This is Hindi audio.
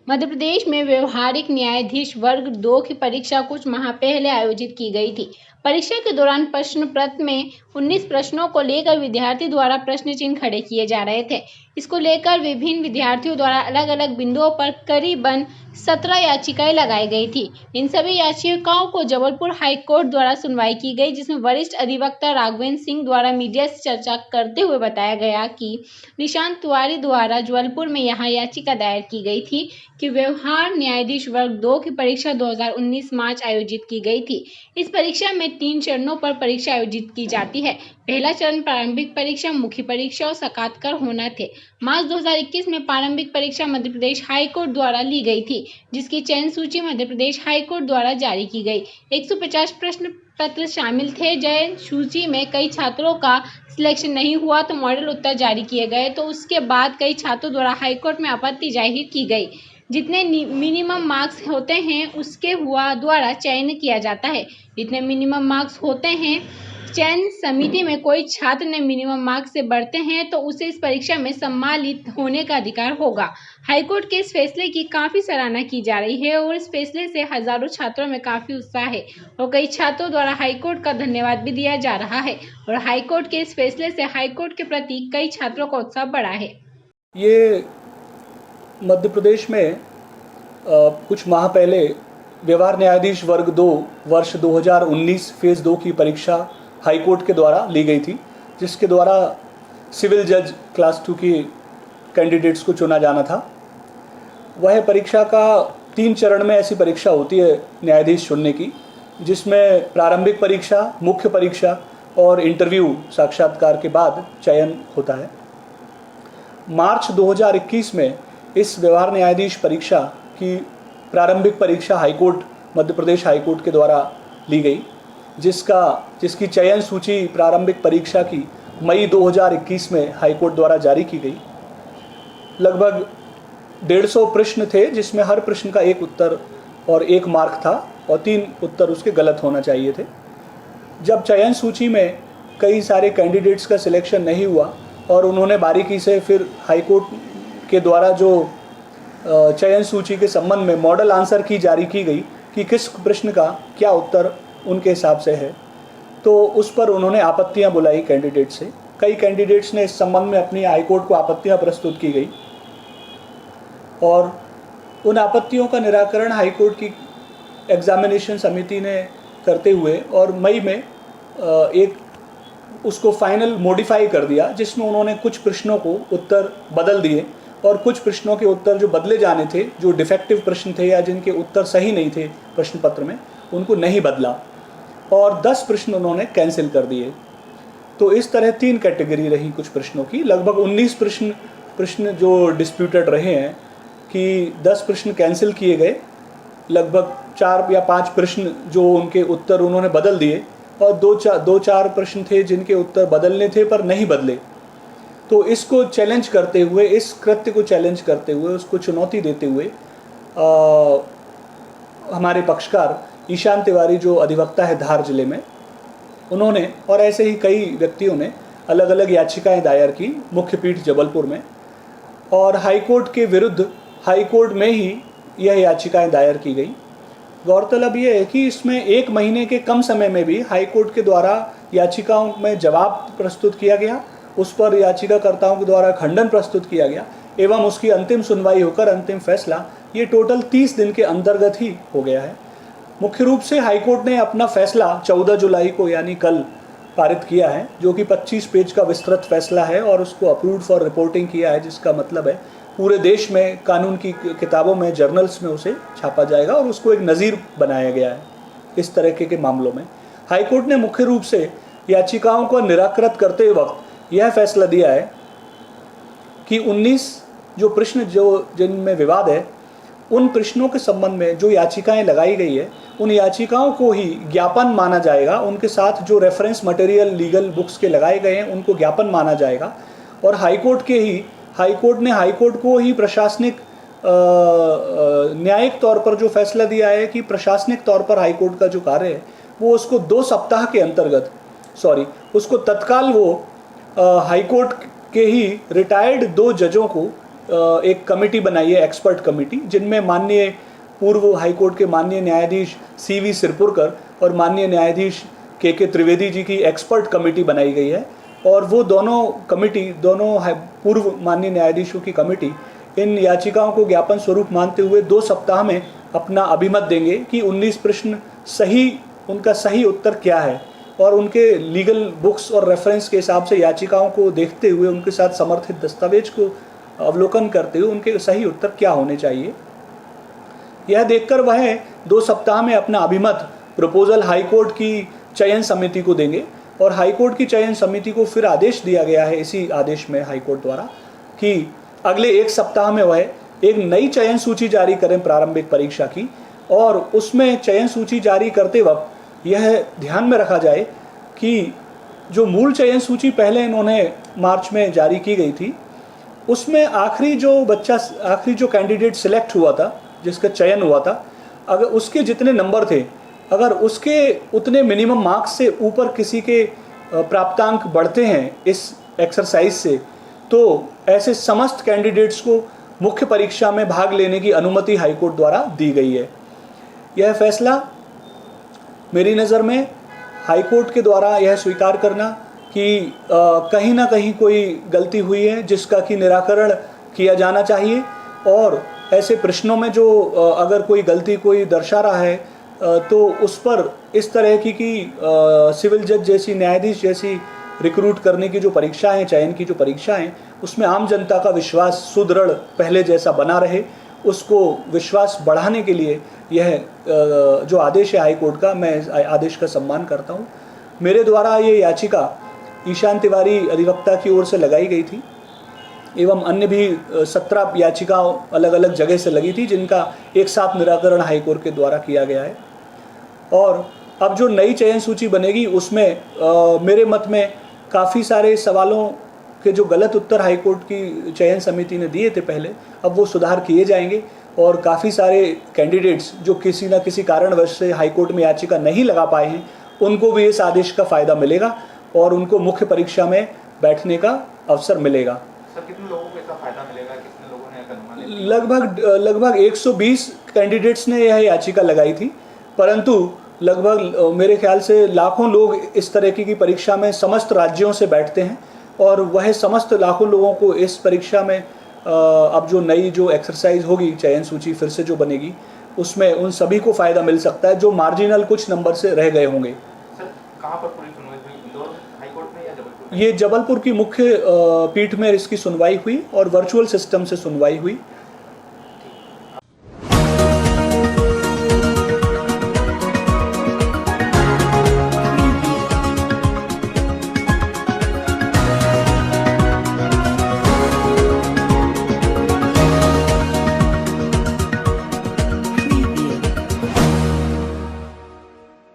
मध्य प्रदेश में व्यवहारिक न्यायाधीश वर्ग 2 की परीक्षा कुछ माह पहले आयोजित की गई थी। परीक्षा के दौरान प्रश्न पत्र में 19 प्रश्नों को लेकर विद्यार्थी द्वारा प्रश्न चिन्ह खड़े किए जा रहे थे। इसको लेकर विभिन्न विद्यार्थियों द्वारा अलग अलग बिंदुओं पर करीबन 17 याचिकाएं लगाई गई थी। इन सभी याचिकाओं को जबलपुर हाईकोर्ट द्वारा सुनवाई की गई, जिसमें वरिष्ठ अधिवक्ता राघवेंद्र सिंह द्वारा मीडिया से चर्चा करते हुए बताया गया कि निशांत तिवारी द्वारा जबलपुर में यहाँ याचिका दायर की गई थी कि व्यवहार न्यायाधीश वर्ग 2 की परीक्षा 2019 मार्च आयोजित की गई थी। इस परीक्षा में 3 चरणों पर परीक्षा आयोजित की जाती है। पहला चरण प्रारंभिक परीक्षा, मुख्य परीक्षा और साक्षात्कार होना थे। मार्च 2021 में प्रारंभिक परीक्षा मध्य प्रदेश हाईकोर्ट द्वारा ली गई थी, जिसकी चयन सूची मध्य प्रदेश हाईकोर्ट द्वारा जारी की गई। 150 प्रश्न पत्र शामिल थे। चयन सूची में कई छात्रों का सिलेक्शन नहीं हुआ तो मॉडल उत्तर जारी किए गए, तो उसके बाद कई छात्रों द्वारा हाईकोर्ट में आपत्ति जाहिर की गई। जितने मिनिमम मार्क्स होते हैं उसके द्वारा चयन किया जाता है। जितने मिनिमम मार्क्स होते हैं, चयन समिति में कोई छात्र ने मिनिमम मार्क्स से बढ़ते हैं तो उसे इस परीक्षा में सम्मानित होने का अधिकार होगा। हाईकोर्ट के इस फैसले की काफी सराहना की जा रही है और इस फैसले से हजारों छात्रों में काफी उत्साह है और कई छात्रों द्वारा हाईकोर्ट का धन्यवाद भी दिया जा रहा है और हाईकोर्ट के इस फैसले से हाईकोर्ट के प्रति कई छात्रों का उत्साह बढ़ा है। ये मध्य प्रदेश में कुछ माह पहले व्यवहार न्यायाधीश वर्ग 2 वर्ष 2019 फेज़ 2 की परीक्षा हाईकोर्ट के द्वारा ली गई थी, जिसके द्वारा सिविल जज क्लास 2 की कैंडिडेट्स को चुना जाना था। वह परीक्षा का 3 चरण में ऐसी परीक्षा होती है न्यायाधीश चुनने की, जिसमें प्रारंभिक परीक्षा, मुख्य परीक्षा और इंटरव्यू साक्षात्कार के बाद चयन होता है। मार्च 2021 में इस व्यवहार न्यायाधीश परीक्षा की प्रारंभिक परीक्षा हाईकोर्ट मध्य प्रदेश हाईकोर्ट के द्वारा ली गई, जिसकी चयन सूची प्रारंभिक परीक्षा की मई 2021 में हाईकोर्ट द्वारा जारी की गई। लगभग 150 प्रश्न थे, जिसमें हर प्रश्न का एक उत्तर और 1 मार्क था और 3 उत्तर उसके गलत होना चाहिए थे। जब चयन सूची में कई सारे कैंडिडेट्स का सिलेक्शन नहीं हुआ और उन्होंने बारीकी से फिर हाईकोर्ट के द्वारा जो चयन सूची के संबंध में मॉडल आंसर की जारी की गई कि किस प्रश्न का क्या उत्तर उनके हिसाब से है, तो उस पर उन्होंने आपत्तियां बुलाई कैंडिडेट से। कई कैंडिडेट्स ने इस संबंध में अपनी हाईकोर्ट को आपत्तियां प्रस्तुत की गई और उन आपत्तियों का निराकरण हाईकोर्ट की एग्जामिनेशन समिति ने करते हुए और मई में एक उसको फाइनल मॉडिफाई कर दिया, जिसमें उन्होंने कुछ प्रश्नों को उत्तर बदल दिए और कुछ प्रश्नों के उत्तर जो बदले जाने थे, जो डिफेक्टिव प्रश्न थे या जिनके उत्तर सही नहीं थे प्रश्न पत्र में, उनको नहीं बदला और 10 प्रश्न उन्होंने कैंसिल कर दिए। तो इस तरह 3 कैटेगरी रही कुछ प्रश्नों की। लगभग 19 प्रश्न जो डिस्प्यूटेड रहे हैं कि 10 प्रश्न कैंसिल किए गए, लगभग 4 या 5 प्रश्न जो उनके उत्तर उन्होंने बदल दिए और 2-4 प्रश्न थे जिनके उत्तर बदलने थे पर नहीं बदले। तो इसको चैलेंज करते हुए, इस कृत्य को चैलेंज करते हुए, उसको चुनौती देते हुए हमारे पक्षकार ईशान तिवारी जो अधिवक्ता है धार जिले में, उन्होंने और ऐसे ही कई व्यक्तियों ने अलग अलग याचिकाएं दायर की मुख्य पीठ जबलपुर में और हाईकोर्ट के विरुद्ध हाईकोर्ट में ही यह याचिकाएं दायर की गई। गौरतलब यह है कि इसमें 1 महीने के कम समय में भी हाईकोर्ट के द्वारा याचिकाओं में जवाब प्रस्तुत किया गया, उस पर याचिकाकर्ताओं के द्वारा खंडन प्रस्तुत किया गया एवं उसकी अंतिम सुनवाई होकर अंतिम फैसला ये टोटल 30 दिन के अंतर्गत ही हो गया है। मुख्य रूप से हाईकोर्ट ने अपना फैसला 14 जुलाई को यानी कल पारित किया है, जो कि 25 पेज का विस्तृत फैसला है और उसको अप्रूव्ड फॉर रिपोर्टिंग किया है, जिसका मतलब है पूरे देश में कानून की किताबों में, जर्नल्स में उसे छापा जाएगा और उसको एक नज़ीर बनाया गया है इस तरह के मामलों में। हाईकोर्ट ने मुख्य रूप से याचिकाओं को निराकृत करते वक्त यह फैसला दिया है कि 19 जो प्रश्न जिनमें विवाद है, उन प्रश्नों के संबंध में जो याचिकाएं लगाई गई है, उन याचिकाओं को ही ज्ञापन माना जाएगा। उनके साथ जो रेफरेंस मटेरियल लीगल बुक्स के लगाए गए हैं उनको ज्ञापन माना जाएगा और हाईकोर्ट को ही प्रशासनिक न्यायिक तौर पर जो फैसला दिया है कि प्रशासनिक तौर पर हाईकोर्ट का जो कार्य है वो उसको 2 सप्ताह के अंतर्गत उसको तत्काल वो हाईकोर्ट के ही रिटायर्ड 2 जजों को एक कमेटी बनाई है, एक्सपर्ट कमेटी, जिनमें माननीय पूर्व हाईकोर्ट के माननीय न्यायाधीश CV सिरपुरकर और माननीय न्यायाधीश के त्रिवेदी जी की एक्सपर्ट कमेटी बनाई गई है। और वो दोनों पूर्व माननीय न्यायाधीशों की कमेटी इन याचिकाओं को ज्ञापन स्वरूप मानते हुए 2 सप्ताह में अपना अभिमत देंगे कि 19 प्रश्न उनका सही उत्तर क्या है, और उनके लीगल बुक्स और रेफरेंस के हिसाब से याचिकाओं को देखते हुए उनके साथ समर्थित दस्तावेज को अवलोकन करते हुए उनके सही उत्तर क्या होने चाहिए, यह देखकर वह 2 सप्ताह में अपना अभिमत प्रपोजल हाईकोर्ट की चयन समिति को देंगे। और हाईकोर्ट की चयन समिति को फिर आदेश दिया गया है इसी आदेश में हाईकोर्ट द्वारा कि अगले 1 सप्ताह में वह एक नई चयन सूची जारी करें प्रारंभिक परीक्षा की, और उसमें चयन सूची जारी करते वक्त यह ध्यान में रखा जाए कि जो मूल चयन सूची पहले इन्होंने मार्च में जारी की गई थी, उसमें आखिरी जो कैंडिडेट सिलेक्ट हुआ था, जिसका चयन हुआ था, अगर उसके जितने नंबर थे, अगर उसके उतने मिनिमम मार्क्स से ऊपर किसी के प्राप्तांक बढ़ते हैं इस एक्सरसाइज से, तो ऐसे समस्त कैंडिडेट्स को मुख्य परीक्षा में भाग लेने की अनुमति हाईकोर्ट द्वारा दी गई है। यह फैसला मेरी नज़र में हाईकोर्ट के द्वारा यह स्वीकार करना कि कहीं ना कहीं कोई गलती हुई है जिसका कि निराकरण किया जाना चाहिए, और ऐसे प्रश्नों में जो अगर कोई गलती कोई दर्शा रहा है तो उस पर इस तरह की सिविल जज जैसी, न्यायाधीश जैसी रिक्रूट करने की जो परीक्षाएं, चयन की जो परीक्षाएं, उसमें आम जनता का विश्वास सुदृढ़ पहले जैसा बना रहे, उसको विश्वास बढ़ाने के लिए यह जो आदेश है हाईकोर्ट का, मैं आदेश का सम्मान करता हूं। मेरे द्वारा ये याचिका ईशान तिवारी अधिवक्ता की ओर से लगाई गई थी, एवं अन्य भी 17 याचिकाओं अलग अलग जगह से लगी थी, जिनका एक साथ निराकरण हाईकोर्ट के द्वारा किया गया है। और अब जो नई चयन सूची बनेगी उसमें मेरे मत में काफ़ी सारे सवालों के जो गलत उत्तर हाईकोर्ट की चयन समिति ने दिए थे पहले, अब वो सुधार किए जाएंगे, और काफ़ी सारे कैंडिडेट्स जो किसी न किसी कारणवश से हाईकोर्ट में याचिका नहीं लगा पाए हैं, उनको भी इस आदेश का फ़ायदा मिलेगा और उनको मुख्य परीक्षा में बैठने का अवसर मिलेगा। सर, कितने लोगों को इसका फायदा मिलेगा? कितने लोगों ने लगभग 120 कैंडिडेट्स ने यह याचिका लगाई थी, परंतु लगभग मेरे ख्याल से लाखों लोग इस तरह की परीक्षा में समस्त राज्यों से बैठते हैं, और वह समस्त लाखों लोगों को इस परीक्षा में अब जो नई जो एक्सरसाइज होगी, चयन सूची फिर से जो बनेगी, उसमें उन सभी को फ़ायदा मिल सकता है जो मार्जिनल कुछ नंबर से रह गए होंगे। सर, कहाँ पर पूरी सुनवाई हुई? इंदौर हाईकोर्ट में या जबलपुर? ये जबलपुर की मुख्य पीठ में इसकी सुनवाई हुई और वर्चुअल सिस्टम से सुनवाई हुई।